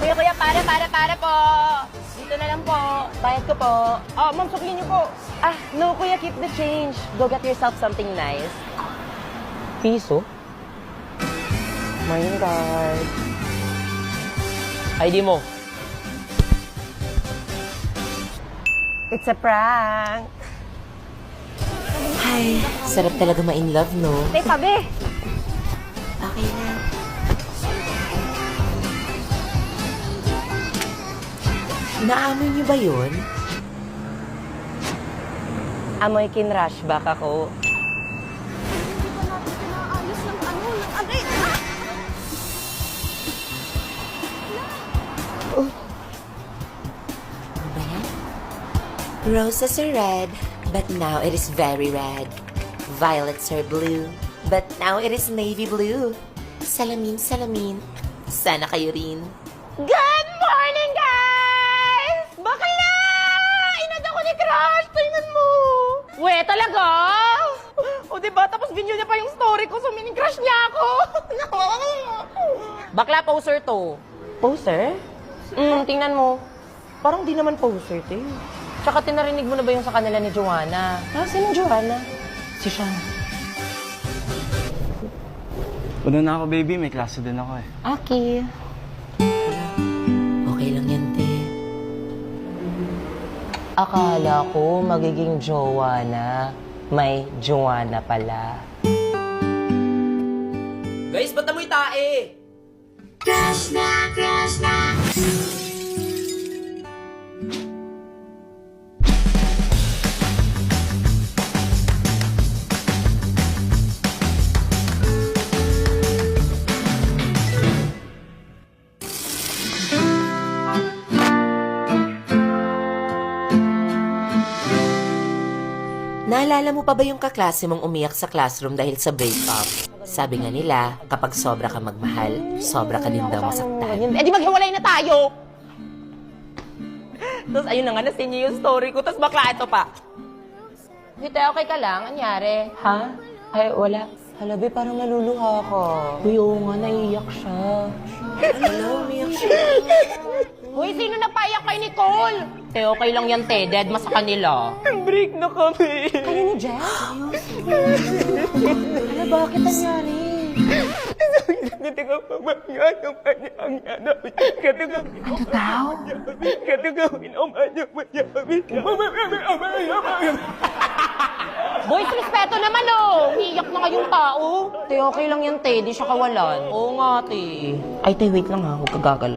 Kuya, para po. Dito na lang po. Bayad ko po. Ah, ma'am, suklin niyo po. Ah, no, kuya, keep the change. Go get yourself something nice. Piso? My God. ID mo. It's a prank. Ay, sarap talaga ma-in love, no? Tay, sabi. Okay na. Naamoy niyo ba yun? Amoy kinrushback ako. Ano ba yan? Roses are red, but now it is very red. Violets are blue, but now it is navy blue. Salamin, salamin. Sana kayo rin. Good morning, guys! Bakla! Inad ako ni Crush! Tingnan mo! We, talaga? O, diba? Tapos video niya pa yung story ko, so mini-crush niya ako. Bakla poser to. Poser? Tingnan mo. Parang di naman poser, te. Tsaka tinarinig mo na ba yung sa kanila ni Joanna? Ah, sino Joanna? Si Sean. Una na ako, baby. May klase din ako eh. Aki. Okay lang yan, te. Akala ko magiging Joanna. May Joanna pala. Guys, ba't amoy tae? Naalala mo pa ba yung kaklase mong umiyak sa classroom dahil sa breakup? Sabi nga nila, kapag sobra ka magmahal, sobra ka din daw masaktan. Eh di maghiwalay na tayo! Tapos ayun na nga, nasin niyo yung story ko. Tapos bakla ito pa. Hite, okay ka lang? Anyari? Ha? Ay, wala. Halabi, parang naluluha ka. Uy, oo nga, naiiyak siya. Hello, umiyak siya. Uy, sino napaiyak kay Nicole? Te, okay lang yan, te. Dead ma sa kanila. Break na kami. Kayo ni Jess? Ano, bakit nangyari? Boys, respeto naman, oh. Umiiyak na kayong tao. Te, okay lang yan, te. Di siya kawalan. Oo nga, te. Ay, te, wait lang ha. Huwag ka gagalaw.